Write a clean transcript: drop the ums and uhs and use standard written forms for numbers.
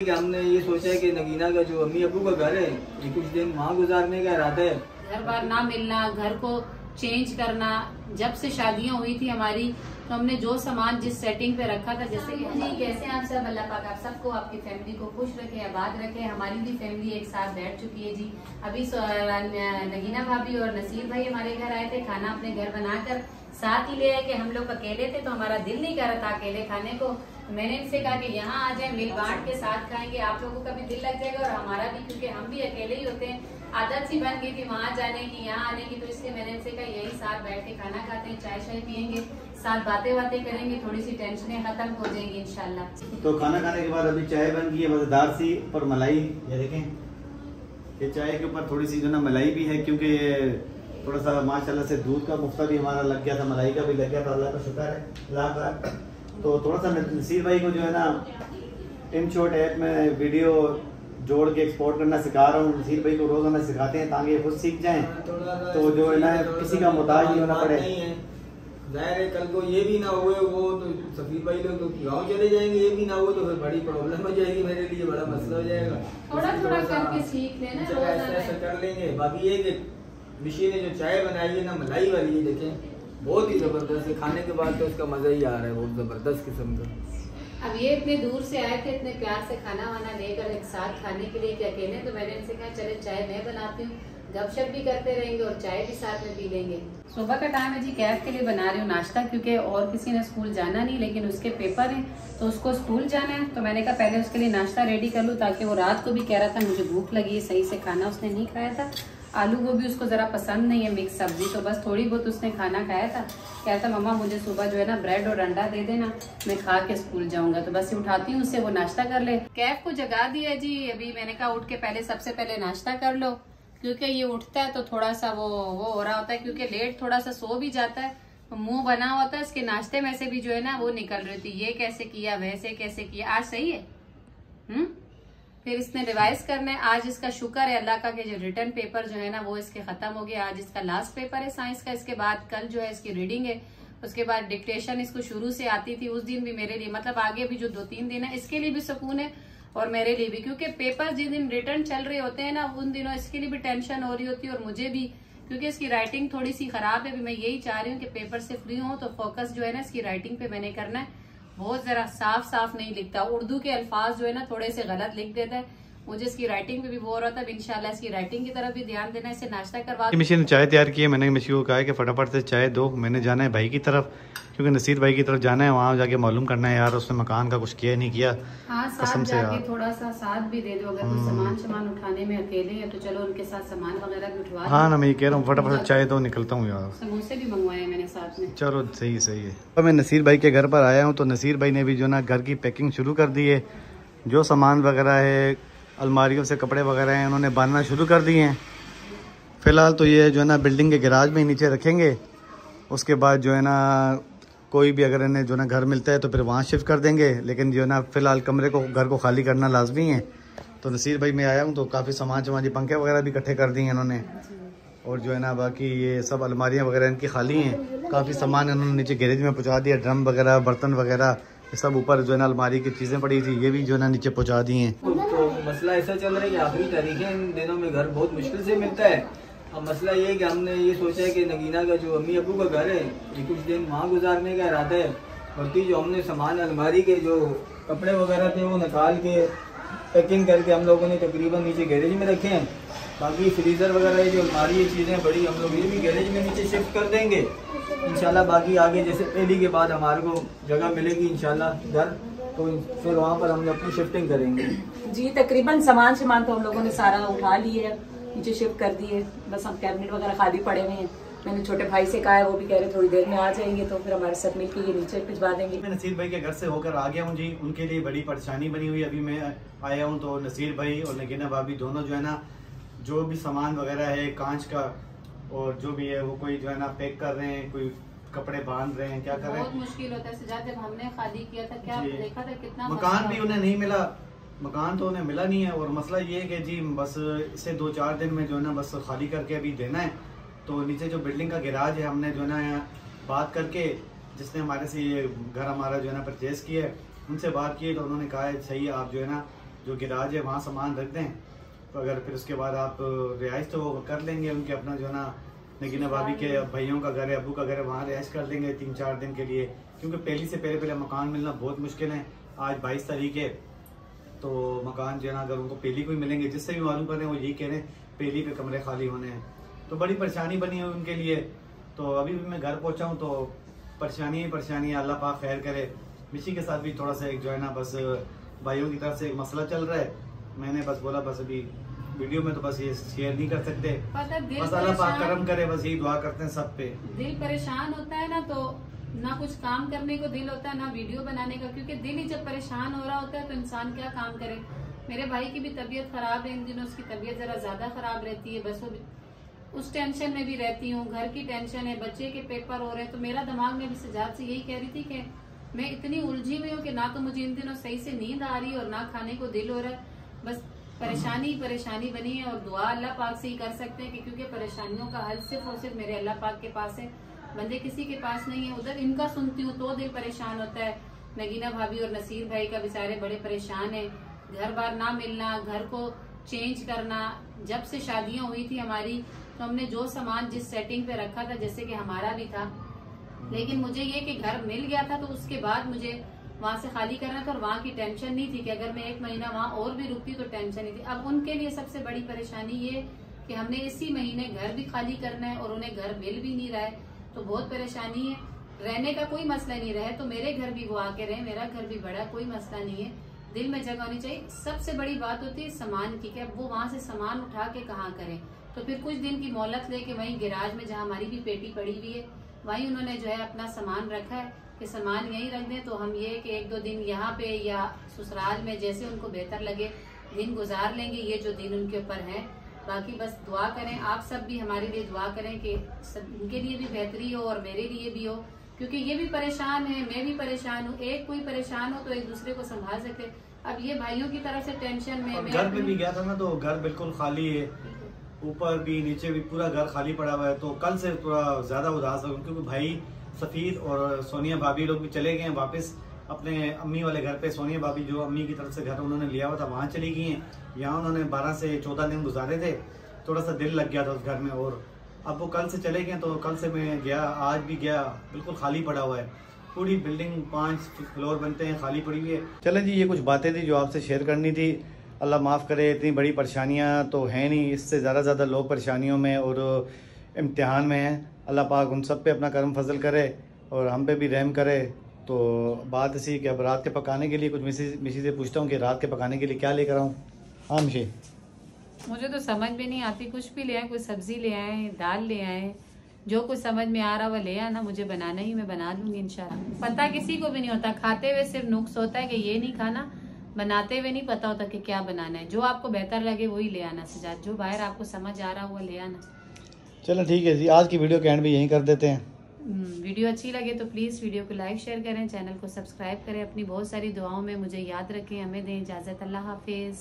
कि हमने ये सोचा है कि नगीना का जो अम्मी अबू का घर है ये कुछ दिन वहाँ गुजारने का इरादा है। घर बार ना मिलना, घर को चेंज करना, जब से शादियां हुई थी हमारी तो हमने जो सामान जिस सेटिंग पे रखा था, जैसे कि जी कैसे आप सब, अल्लाह पाक आप सबको आपकी फैमिली को खुश रखे, आबाद रखे। हमारी भी फैमिली एक साथ बैठ चुकी है जी। अभी नगीना भाभी और नसीर भाई हमारे घर आए थे, खाना अपने घर बनाकर साथ ही ले आए कि हम लोग अकेले थे तो हमारा दिल नहीं कर रहा था अकेले खाने को। मैंने इनसे कहा कि यहाँ आ जाए, मिल बांट के साथ खाएंगे, आप लोगों का भी दिल लग जाएगा और हमारा भी, क्योंकि हम भी अकेले ही होते हैं। आदत सी बन गई थी वहाँ जाने की, यहाँ आने की, तो इसलिए मैंने इनसे कहा यही साथ बैठ के खाना खाते हैं, चाय शाय पियेंगे, साथ बातें करेंगे, थोड़ी सी टेंशनें खत्म हो जाएंगी इंशाल्लाह। तो खाना खाने के बाद अभी चाय बन गई है मजेदार सी, ऊपर मलाई, ये देखें, ये चाय के ऊपर थोड़ी सी जो ना मलाई भी है, क्योंकि थोड़ा सा माशाल्लाह से दूध का मुफ्ता भी हमारा लग गया था, मलाई का भी लग गया था, अल्लाह का शुक्र है, अल्लाह का। तो थोड़ा सा नसीर भाई को जो है ना इन शॉर्ट ऐप में वीडियो जोड़ के एक्सपोर्ट करना सिखा रहा हूँ। नसीर भाई को रोजाना सिखाते हैं ताकि खुद सीख जाएं, तो जो है ना किसी का मोहताज नहीं होना पड़े। जाहिर है कल को ये भी ना हुए वो तो सफीर भाई लोग तो गाँव चले जाएंगे, ये भी ना हो तो फिर बड़ी प्रॉब्लम हो जाएगी, मेरे लिए बड़ा मसला हो जाएगा। थोड़ा थोड़ा करके सीख लेना, ऐसा कर लेंगे। बाकी ये कि मिशी ने जो चाय बनाई है ना मलाई वाली, ये देखें बहुत ही जबरदस्त है, खाने के बाद तो उसका मजा ही आ रहा है, बहुत जबरदस्त किस्म का। अब ये इतने दूर से आए थे, इतने प्यार से खाना वाना लेकर एक साथ खाने के लिए, क्या अकेले, तो मैंने इनसे कहा चले चाय मैं बनाती हूँ, गपशप भी करते रहेंगे और चाय भी साथ में पी लेंगे। सुबह का टाइम है जी, कैफ के लिए बना रही हूँ नाश्ता, क्योंकि और किसी ने स्कूल जाना नहीं, लेकिन उसके पेपर हैं तो उसको स्कूल जाना है, तो मैंने कहा पहले उसके लिए नाश्ता रेडी कर लूँ, ताकि वो रात को भी कह रहा था मुझे भूख लगी है, सही से खाना उसने नहीं खाया था, आलू गोभी उसको ज़रा पसंद नहीं है मिक्स सब्जी, तो बस थोड़ी बहुत उसने खाना खाया था। कहता मम्मा मुझे सुबह जो है ना ब्रेड और अंडा दे देना, मैं खा के स्कूल जाऊंगा, तो बस उठाती हूँ उससे, वो नाश्ता कर ले। कैफ को जगा दिया जी, अभी मैंने कहा उठ के पहले सबसे पहले नाश्ता कर लो, क्योंकि ये उठता है तो थोड़ा सा वो हो रहा होता है, क्योंकि लेट थोड़ा सा सो भी जाता है, मुंह बना होता है, इसके नाश्ते में से भी जो है ना वो निकल रही थी, ये कैसे किया वैसे कैसे किया, आज सही है। फिर इसने रिवाइज करना है। आज इसका शुक्र है अल्लाह का कि जो रिटर्न पेपर जो है ना वो इसके खत्म हो गया, आज इसका लास्ट पेपर है साइंस का, इसके बाद कल जो है इसकी रीडिंग है, उसके बाद डिक्टेशन इसको शुरू से आती थी, उस दिन भी मेरे लिए, मतलब आगे भी जो 2-3 दिन है इसके लिए भी सुकून है और मेरे लिए भी, क्योंकि पेपर जिस दिन रिटर्न चल रहे होते हैं ना उन दिनों इसके लिए भी टेंशन हो रही होती है और मुझे भी, क्योंकि इसकी राइटिंग थोड़ी सी खराब है। मैं यही चाह रही हूँ कि पेपर से फ्री हूँ तो फोकस जो है ना इसकी राइटिंग पे मैंने करना है। बहुत जरा साफ नहीं लिखता, उर्दू के अल्फाज जो है ना थोड़े से गलत लिख देता है, मुझे इसकी राइटिंग पे भी वो हो रहा था। इंशाल्लाह इसकी राइटिंग की तरफ भी ध्यान देना, इसे नाश्ता करवा। मिशी ने चाय तैयार की है, मैंने मिशी को कहा है कि फटाफट से चाय दो, मैंने जाना है भाई की तरफ, क्योंकि नसीर भाई की तरफ जाना है, वहाँ जाके मालूम करना है यार उसने मकान का कुछ किया नहीं किया। हाँ, साथ जाके थोड़ा सा साथ भी दे दो, अगर कुछ सामान उठाने में अकेले हैं तो चलो उनके साथ सामान वगैरह भी उठवा। हाँ ना, मैं ये कह रहा हूँ फटाफट चाय दो, निकलता हूँ यार। समोसे भी मंगवाए मैंने साथ में। चलो सही है। तो मैं नसीर भाई के घर पर आया हूँ, तो नसीर भाई ने भी जो ना घर की पैकिंग शुरू कर दी है, जो सामान वगैरह है अलमारियों से कपड़े वगैरह हैं उन्होंने बांधना शुरू कर दिए हैं। फ़िलहाल तो ये जो है ना बिल्डिंग के गैराज में ही नीचे रखेंगे, उसके बाद जो है ना कोई भी अगर इन्हें जो ना घर मिलता है तो फिर वहाँ शिफ्ट कर देंगे, लेकिन जो है ना फ़िलहाल कमरे को, घर को खाली करना लाजमी है। तो नसीर भाई मैं आया हूँ तो काफ़ी सामान पंखे वगैरह भी इकट्ठे कर दिए हैं इन्होंने, और जो है ना बाकी ये सब अलमारियाँ वगैरह इनकी खाली हैं, काफ़ी सामान इन्होंने नीचे गैरेज में पहुँचा दिया, ड्रम वगैरह बर्तन वगैरह ये सब ऊपर जो है ना अलमारी की चीज़ें पड़ी थी ये भी जो है ना नीचे पहुँचा दी हैं। तो मसला ऐसा चल रहा है कि आखिरी तारीखें इन दिनों में घर बहुत मुश्किल से मिलता है। अब मसला ये है कि हमने ये सोचा है कि नगीना का जो अम्मी अबू का घर है ये कुछ दिन वहाँ गुजारने का इरादा है, बल्कि जो हमने सामान अलमारी के जो कपड़े वगैरह थे वो निकाल के पैकिंग करके हम लोगों ने तकरीबन नीचे गैरेज में रखे हैं। बाकी फ्रीज़र वगैरह जो अलमारी चीज़ें बड़ी हम लोग ये भी गैरेज में नीचे शिफ्ट कर देंगे इंशाल्लाह। बाकी आगे जैसे पहली के बाद हमारे को जगह मिलेगी इंशाल्लाह घर, तो फिर वहाँ पर हम लोग अपनी शिफ्टिंग करेंगे जी। तकरीबन सामान तो हम लोगों ने सारा उठा लिया है, नीचे शिफ्ट कर दिए, बस हम कैबिनेट वगैरह खाली पड़े हुए हैं। मैंने छोटे भाई से कहा है, वो भी कह रहे थोड़ी देर में आ जाएंगे तो फिर हमारे साथ मिलकर ये नीचे भिजवा देंगे। मैं नसीर भाई के घर से होकर आ गया हूँ जी, उनके लिए बड़ी परेशानी बनी हुई। अभी मैं आया हूँ तो नसीर भाई और नगीना भाभी दोनों जो है ना जो भी सामान वगैरह है कांच का और जो भी है वो कोई जो है ना पैक कर रहे हैं, कोई कपड़े बांध रहे हैं, क्या कर रहे हैं। बहुत मुश्किल होता है सजाद, जब हमने खाली किया था क्या देखा था कितना मकान भी उन्हें नहीं मिला, मकान तो उन्हें मिला नहीं है, और मसला ये है कि जी बस इसे 2-4 दिन में जो है ना बस खाली करके अभी देना है। तो नीचे जो बिल्डिंग का गैराज है हमने जो है ना बात करके, जिसने हमारे से ये घर हमारा जो है ना परचेज़ किया है, उनसे बात की तो उन्होंने कहा है सही है आप जो है ना जो गिराज है वहाँ सामान रख दें, तो अगर फिर उसके बाद आप रिहाइश तो कर लेंगे उनके अपना जो ना नगीना भाभी के भाइयों का घर है, अबू का घर है, वहाँ रिहाइश कर लेंगे 3-4 दिन के लिए, क्योंकि पहली से पहले मकान मिलना बहुत मुश्किल है। आज 22 तारीख है, तो मकान जो है ना अगर उनको पहली को ही मिलेंगे, जिससे भी मालूम कर रहे हैं वो यही कह रहे हैं पहली के कमरे खाली होने हैं, तो बड़ी परेशानी बनी है उनके लिए। तो अभी भी मैं घर पहुँचा हूँ तो परेशानी ही परेशानी है, अल्लाह पाक खैर करे। मिशी के साथ भी थोड़ा सा एक जो है ना बस भाइयों की तरफ से एक मसला चल रहा है, मैंने बस बोला बस अभी वीडियो में तो बस ये शेयर नहीं कर सकते, बस अल्लाह पाक करम करे, बस यही दुआ करते हैं सब पे। दिल परेशान होता है ना, तो ना कुछ काम करने को दिल होता है ना वीडियो बनाने का, क्योंकि दिल ही जब परेशान हो रहा होता है तो इंसान क्या काम करे। मेरे भाई की भी तबीयत खराब है इन दिनों, उसकी तबीयत जरा ज्यादा खराब रहती है, बस वो उस टेंशन में भी रहती हूँ, घर की टेंशन है, बच्चे के पेपर हो रहे हैं, तो मेरा दिमाग में भी सजाद से यही कह रही थी कि मैं इतनी उलझी हुई हूँ कि ना तो मुझे इन दिनों सही से नींद आ रही है और ना खाने को दिल हो रहा है, बस परेशानी परेशानी बनी है। और दुआ अल्लाह पाक से ही कर सकते हैं कि क्योंकि परेशानियों का हल सिर्फ और सिर्फ मेरे अल्लाह पाक के पास है, बंदे किसी के पास नहीं है। उधर इनका सुनती हूँ तो दिल परेशान होता है। नगीना भाभी और नसीर भाई का बेचारे बड़े परेशान है, घर बार ना मिलना, घर को चेंज करना। जब से शादियां हुई थी हमारी तो हमने जो सामान जिस सेटिंग पे रखा था, जैसे कि हमारा भी था, लेकिन मुझे ये कि घर मिल गया था तो उसके बाद मुझे वहाँ से खाली करना था और वहाँ की टेंशन नहीं थी कि अगर मैं 1 महीना वहाँ और भी रुकती तो टेंशन नहीं थी। अब उनके लिए सबसे बड़ी परेशानी ये कि हमने इसी महीने घर भी खाली करना है और उन्हें घर मिल भी नहीं रहा है, तो बहुत परेशानी है। रहने का कोई मसला नहीं, रहे तो मेरे घर भी वो आके रहे, मेरा घर भी बड़ा, कोई मसला नहीं है, दिल में जगह होनी चाहिए। सबसे बड़ी बात होती है सामान की, कि अब वो वहाँ से सामान उठा के कहाँ करें, तो फिर कुछ दिन की मोहलत लेके वहीं गिराज में जहाँ हमारी भी पेटी पड़ी हुई है वहीं उन्होंने जो है अपना सामान रखा है कि सामान यहीं रख दें। तो हम ये कि 1-2 दिन यहाँ पे या ससुराल में जैसे उनको बेहतर लगे दिन गुजार लेंगे, ये जो दिन उनके ऊपर है। बाकी बस दुआ करें, आप सब भी हमारे लिए दुआ करें कि उनके लिए भी बेहतरी हो और मेरे लिए भी हो, क्योंकि ये भी परेशान है, मैं भी परेशान हूँ। एक कोई परेशान हो तो एक दूसरे को संभाल सकते। अब ये भाइयों की तरफ से टेंशन में, घर में भी गया था ना तो घर बिल्कुल खाली है, ऊपर भी नीचे भी पूरा घर खाली पड़ा हुआ है। तो कल से थोड़ा ज्यादा उदास हो, क्योंकि भाई सफीर और सोनिया भाभी लोग भी चले गए हैं वापस अपने अम्मी वाले घर पे। सोनिया भाभी जो अम्मी की तरफ से घर उन्होंने लिया हुआ था वहाँ चली गई हैं, यहाँ उन्होंने 12 से 14 दिन गुजारे थे। थोड़ा सा दिल लग गया था उस घर में, और अब वो कल से चले गए। तो कल से मैं गया, आज भी गया, बिल्कुल खाली पड़ा हुआ है, पूरी बिल्डिंग 5 फ्लोर बनते हैं, खाली पड़ी हुई है। चलें जी, ये कुछ बातें थी जो आपसे शेयर करनी थी। अल्लाह माफ़ करे, इतनी बड़ी परेशानियां तो हैं नहीं, इससे ज़्यादा लोग परेशानियों में और इम्तिहान में हैं। अल्लाह पाक उन सब पे अपना करम फजल करे और हम पे भी रहम करे। तो बात इसी कि अब रात के पकाने के लिए कुछ मिशी से पूछता हूँ कि रात के पकाने के लिए क्या लेकर आऊँ। हाँ मिशी, मुझे तो समझ में नहीं आती, कुछ भी ले आए, कोई सब्जी ले आए, दाल ले आए, जो कुछ समझ में आ रहा वो ले आना, मुझे बनाना ही, मैं बना लूंगी इंशाल्लाह। पता किसी को भी नहीं होता, खाते हुए सिर्फ नुक्स होता है कि ये नहीं खाना, बनाते हुए नहीं पता होता कि क्या बनाना है। जो आपको बेहतर लगे वही ले आना सजाद, जो बाहर आपको समझ आ रहा हो वो ले आना। चलो ठीक है जी, आज की वीडियो का एंड भी यहीं कर देते हैं। वीडियो अच्छी लगे तो प्लीज़ वीडियो को लाइक शेयर करें, चैनल को सब्सक्राइब करें, अपनी बहुत सारी दुआओं में मुझे याद रखें। हमें दें इजाज़त, अल्लाह हाफिज़।